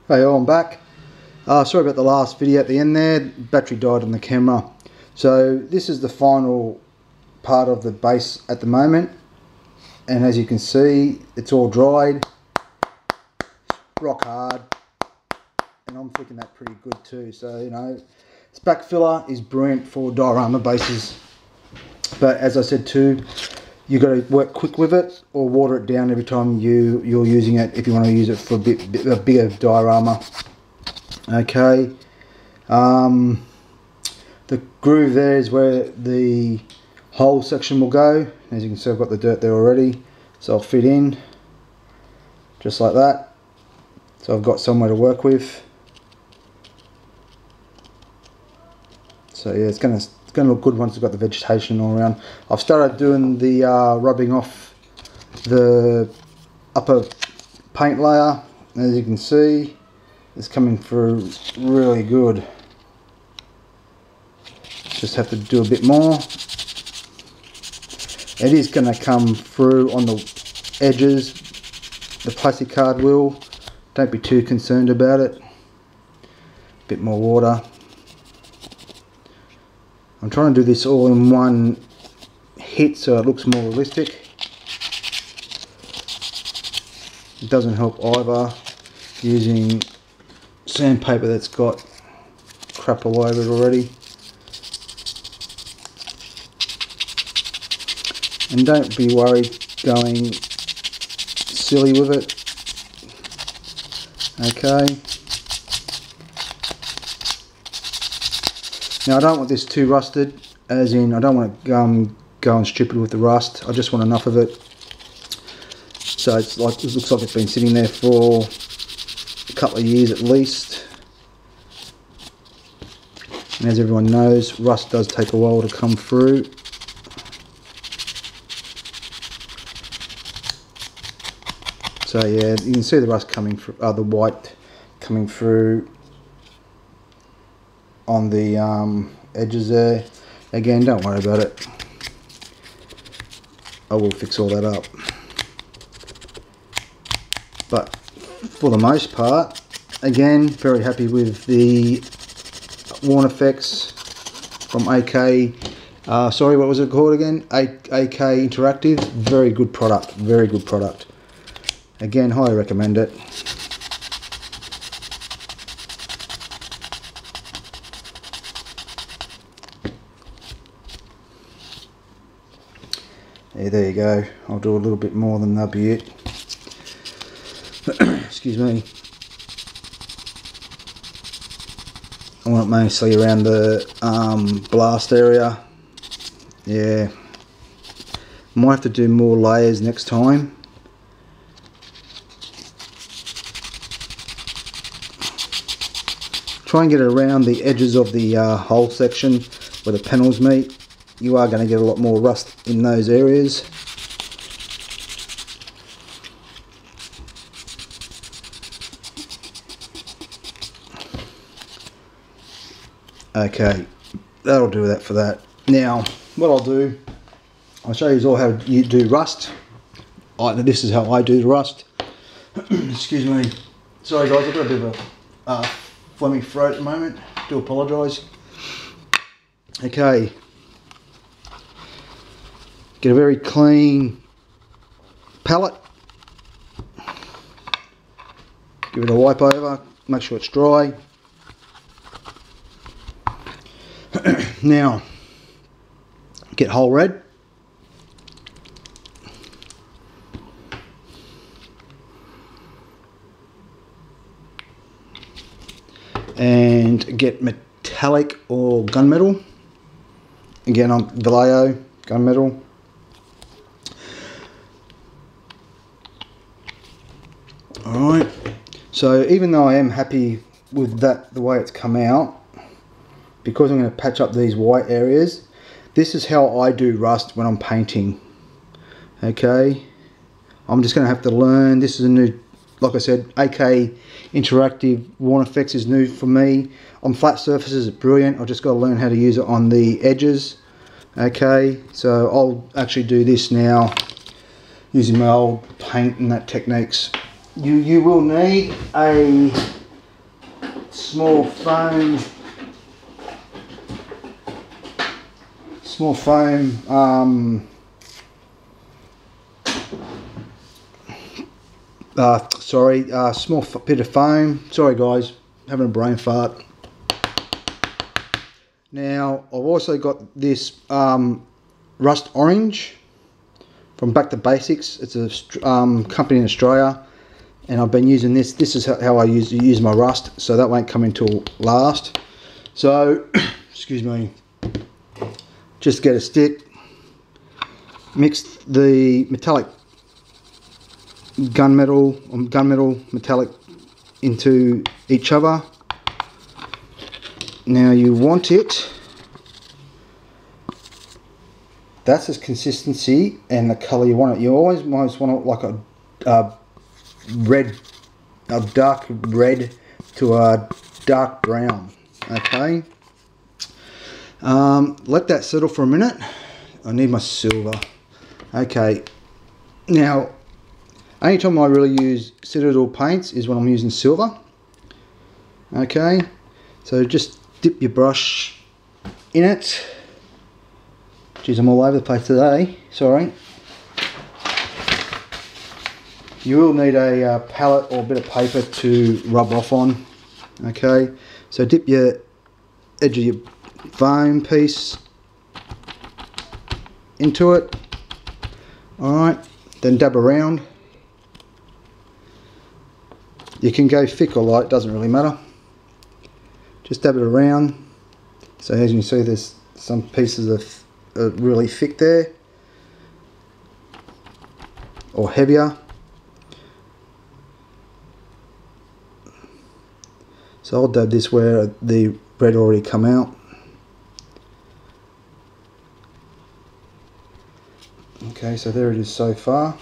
Hey, I'm back. Sorry about the last video at the end there. Battery died on the camera. So this is the final part of the base at the moment, and as you can see, it's all dried, rock hard, and I'm thinking that pretty good too. So you know, this back filler is brilliant for diorama bases, but as I said too, you got to work quick with it or water it down every time you're using it if you want to use it for a bigger diorama. Okay, the groove there is where the hole section will go. As you can see, I've got the dirt there already, so I'll fit in just like that. So I've got somewhere to work with. So yeah, it's going to look good once we've got the vegetation all around. I've started doing the rubbing off the upper paint layer. As you can see, it's coming through really good. Just have to do a bit more. It is going to come through on the edges. The plastic card will. Don't be too concerned about it. A bit more water. I'm trying to do this all in one hit so it looks more realistic. It doesn't help either using sandpaper that's got crap all over it already. And don't be worried going silly with it. Okay. Now I don't want this too rusted, as in I don't want it going stupid with the rust. I just want enough of it. So it's like, it looks like it's been sitting there for a couple of years at least. And as everyone knows, rust does take a while to come through. So yeah, you can see the rust coming through, the white coming through on the edges there. Again, don't worry about it. I will fix all that up. But for the most part, again, very happy with the Worn Effects from AK. Sorry, what was it called again? AK Interactive. Very good product. Very good product. Again, highly recommend it. Yeah, there you go. I'll do a little bit more than that'll be it. Excuse me. I want it mostly around the blast area. Yeah. Might have to do more layers next time. Try and get it around the edges of the hole section where the panels meet. You are going to get a lot more rust in those areas. Okay, that'll do that for that. Now, what I'll do, I'll show you all how you do rust. This is how I do the rust. Excuse me. Sorry guys, I've got a bit of a phlegmy throat at the moment. Do apologise. Okay. Get a very clean palette. Give it a wipe over. Make sure it's dry. Now, get whole red. And get metallic or gunmetal. Again, on Vallejo gunmetal. Alright, so even though I am happy with that, the way it's come out, because I'm going to patch up these white areas, this is how I do rust when I'm painting. Okay, I'm just going to have to learn. This is a new, like I said, AK Interactive Worn Effects is new for me. On flat surfaces it's brilliant. I've just got to learn how to use it on the edges. Okay, so I'll actually do this now using my old paint and that techniques. You will need a small foam small bit of foam. Sorry guys, having a brain fart. Now I've also got this rust orange from Back to Basics. It's a company in Australia, and I've been using this. This is how I use my rust, so that won't come until last. So excuse me, just get a stick, mix the metallic gunmetal metallic into each other. Now you want it, that's the consistency and the colour you want it. You always want it like a dark red to a dark brown. Okay, let that settle for a minute. I need my silver. Okay, now only time I really use Citadel paints is when I'm using silver. Okay, so just dip your brush in it. Geez, I'm all over the place today, sorry. You will need a palette or a bit of paper to rub off on. Okay, so dip your edge of your foam piece into it. Alright, then dab around. You can go thick or light, doesn't really matter. Just dab it around. So as you can see, there's some pieces of really thick there, or heavier. So I'll dab this where the red already come out. Okay, so there it is so far.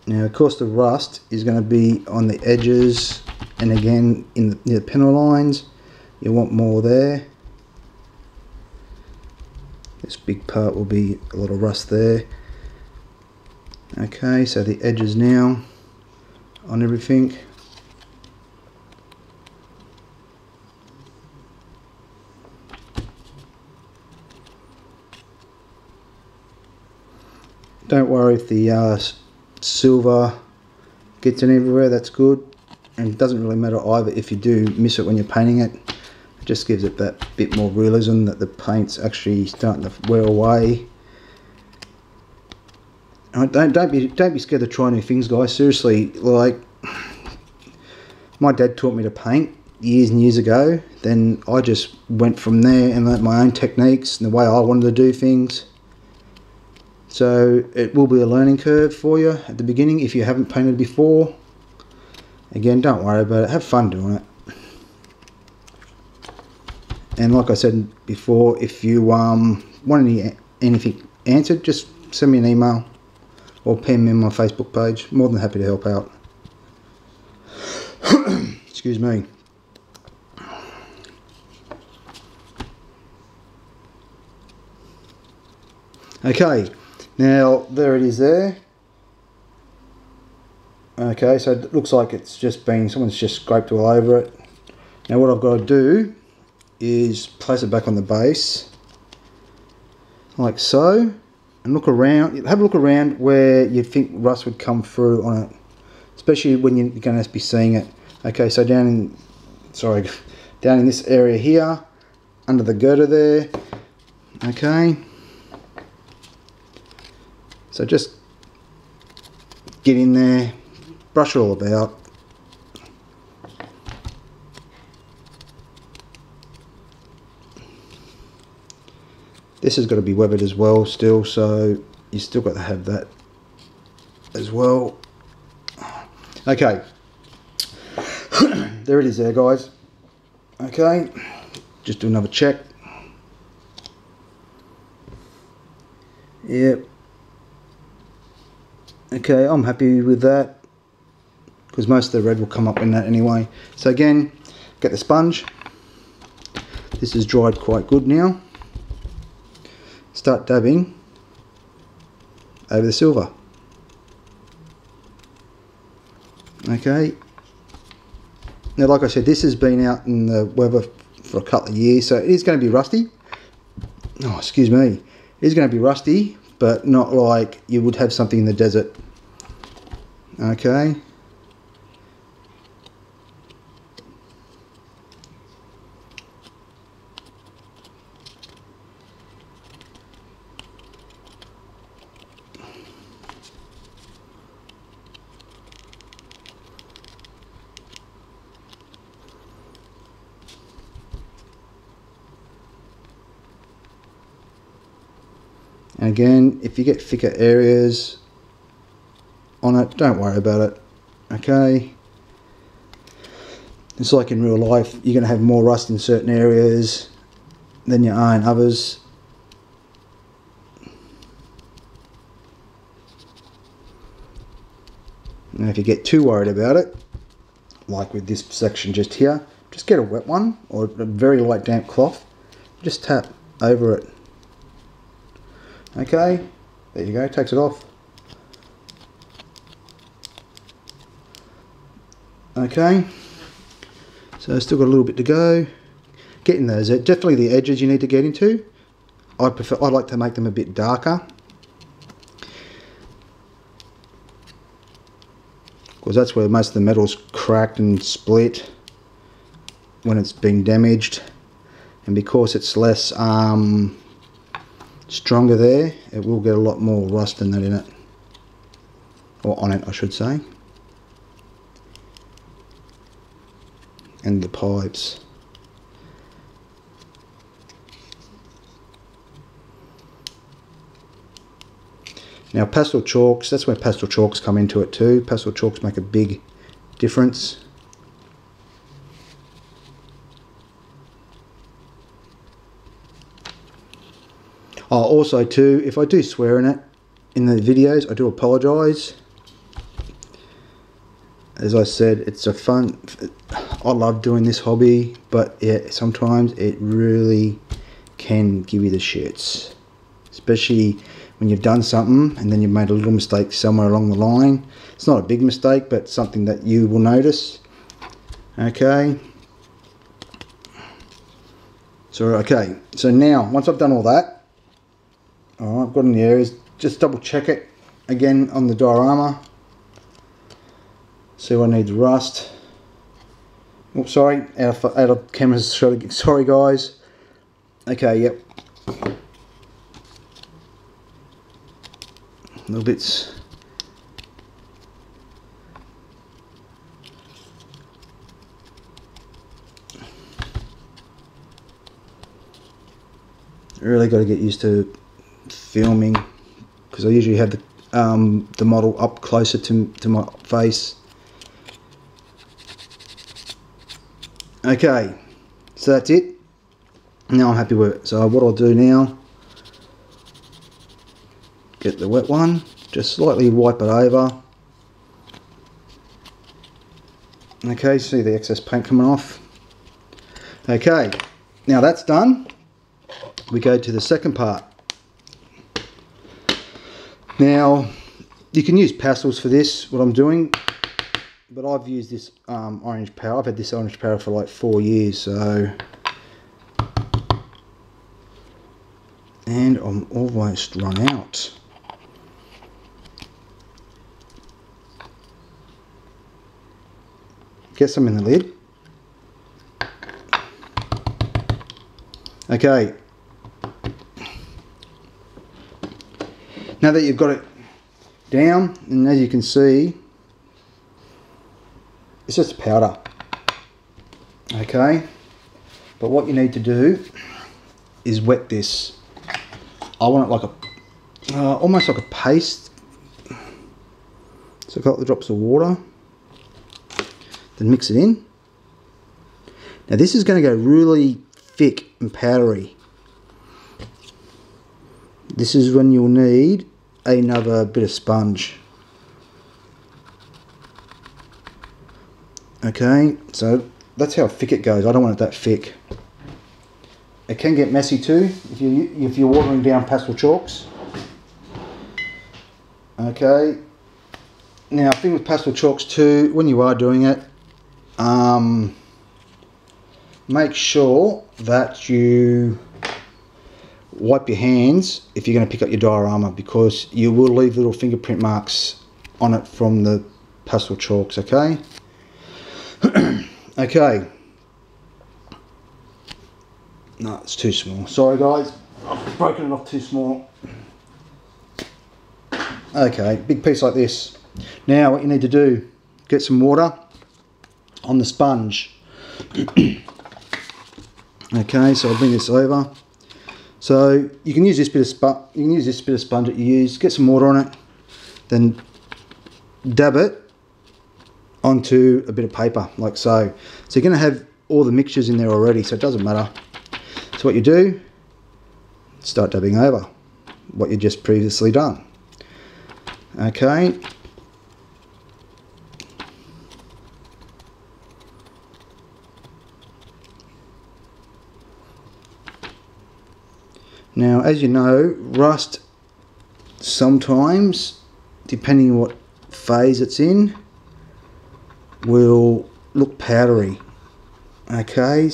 Now of course the rust is going to be on the edges and again in near the panel lines. You want more there. This big part will be a lot of rust there. Okay, so the edges now on everything. Don't worry if the silver gets in everywhere, that's good, and it doesn't really matter either if you do miss it when you're painting it. It just gives it that bit more realism that the paint's actually starting to wear away. Don't be scared to try new things, guys. Seriously, like my dad taught me to paint years and years ago. Then I just went from there and learnt my own techniques and the way I wanted to do things. So it will be a learning curve for you at the beginning if you haven't painted before. Again, don't worry about it, have fun doing it. And like I said before, if you want anything answered, just send me an email or PM me on my Facebook page. More than happy to help out. Excuse me. Okay. Now there it is there. Okay, so it looks like it's just been, someone's just scraped all over it. Now what I've got to do is place it back on the base, like so, and look around, have a look around where you think rust would come through on it, especially when you're going to be seeing it. Okay, so down in this area here, under the girder there. Okay. So just get in there, brush it all about. This has got to be weathered as well still, so you still got to have that as well. Okay, there it is there, guys. Okay, just do another check. Yep. Okay, I'm happy with that. because most of the red will come up in that anyway. So again, get the sponge. This is dried quite good now. Start dabbing over the silver. Okay. Now, like I said, this has been out in the weather for a couple of years, so it is going to be rusty. Oh, excuse me. It is going to be rusty, but not like you would have something in the desert. Okay. And again, if you get thicker areas on it, don't worry about it. Okay. It's like in real life, you're going to have more rust in certain areas than you are in others. And if you get too worried about it, like with this section just here, just get a wet one or a very light damp cloth. Just tap over it. Okay, there you go, takes it off. Okay, so still got a little bit to go. Getting those, definitely the edges you need to get into. I like to make them a bit darker, because that's where most of the metal's cracked and split when it's been damaged, and because it's less stronger there, it will get a lot more rust than that in it, or on it I should say. And the pipes. Now pastel chalks, that's where pastel chalks come into it too. Pastel chalks make a big difference. Oh, also too, if I do swear in it in the videos, I do apologise. As I said, it's a fun, I love doing this hobby, but yeah, sometimes it really can give you the shits. Especially when you've done something and then you've made a little mistake somewhere along the line. It's not a big mistake, but something that you will notice. Okay. So now, once I've done all that, alright, I've got in the areas, just double check it again on the diorama. See what needs rust. Oops, sorry, out of camera shot. Sorry guys. Okay, yep. Little bits. Really got to get used to filming, because I usually have the model up closer to my face. Okay, so that's it. Now I'm happy with it. So what I'll do now, get the wet one, just slightly wipe it over. Okay, see the excess paint coming off. Okay, now that's done. We go to the second part. Now, you can use pastels for this, what I'm doing, but I've used this orange powder. I've had this orange powder for like 4 years, so, and I'm almost run out. Get some in the lid. Okay. Now that you've got it down, and as you can see, it's just powder. Okay. But what you need to do is wet this. I want it like a, almost like a paste. So a couple of drops of water. Then mix it in. Now this is going to go really thick and powdery. This is when you'll need another bit of sponge. Okay, so that's how thick it goes. I don't want it that thick. It can get messy too if you're watering down pastel chalks. Okay. Now, the thing with pastel chalks too, when you are doing it, make sure that you wipe your hands if you're going to pick up your diorama, because you will leave little fingerprint marks on it from the pastel chalks. Okay. Okay. No, it's too small. Sorry guys, I've broken it off too small. Okay, big piece like this. Now what you need to do, get some water on the sponge. Okay, so I'll bring this over. So you can use this bit of sponge that you use. Get some water on it, then dab it onto a bit of paper like so. So you're going to have all the mixtures in there already, so it doesn't matter. So what you do, start dabbing over what you just previously done. Okay. Now, as you know, rust sometimes, depending on what phase it's in, will look powdery. Okay.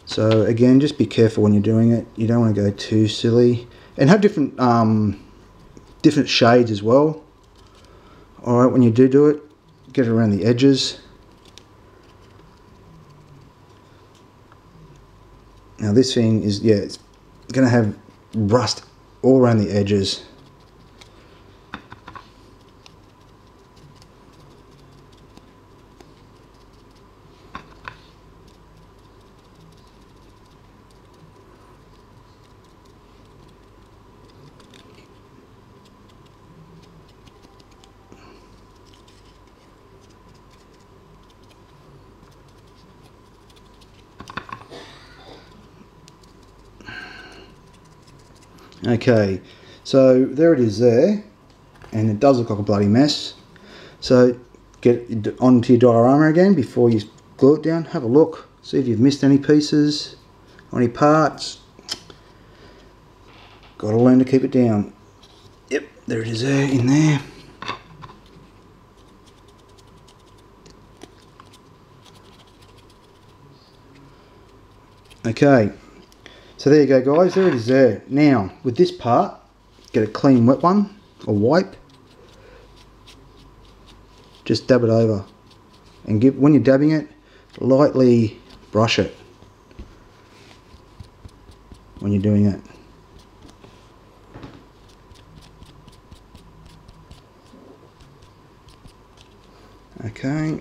So again, just be careful when you're doing it. You don't want to go too silly, and have different different shades as well. All right, when you do it, get it around the edges. Now this thing is, yeah, it's going to have rust all around the edges. Okay, so there it is there, and it does look like a bloody mess. So get it onto your diorama again before you glue it down. Have a look, see if you've missed any pieces or any parts. Got to learn to keep it down. Yep, there it is there, in there. Okay. So there you go guys, there it is there. Now, with this part, get a clean wet one, or wipe. Just dab it over. And when you're dabbing it, lightly brush it when you're doing it. Okay.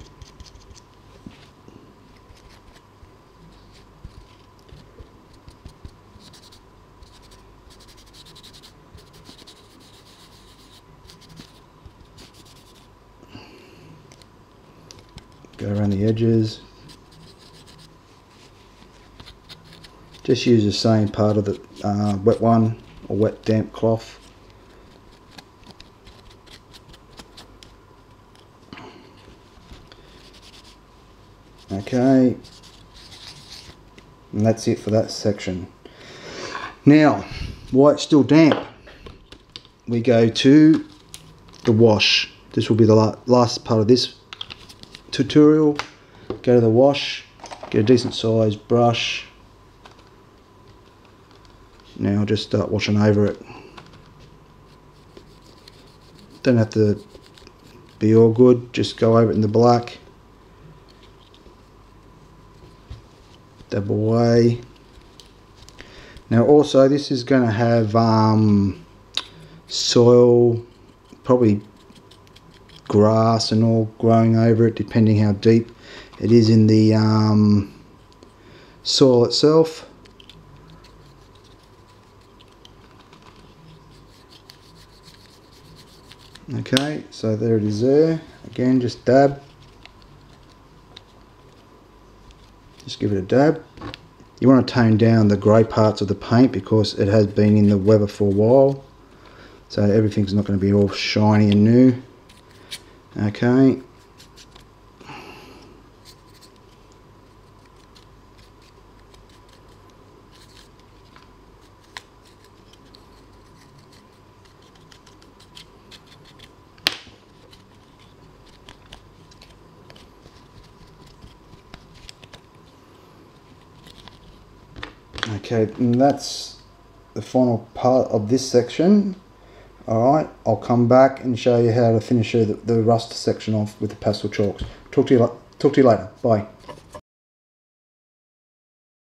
Go around the edges. Just use the same part of the wet one, or wet damp cloth. Okay, and that's it for that section. Now, while it's still damp, we go to the wash. This will be the last part of this tutorial. Go to the wash, get a decent sized brush. Now just start washing over it. Don't have to be all good, just go over it in the black. Dab away. Now also this is going to have soil, probably grass and all growing over it, depending how deep it is in the soil itself. Okay, so there it is there. Again, just dab. Just give it a dab. You want to tone down the grey parts of the paint because it has been in the weather for a while. So everything's not going to be all shiny and new. Okay. Okay, and that's the final part of this section. Alright, I'll come back and show you how to finish the rust section off with the pastel chalks. Talk to you later. Bye.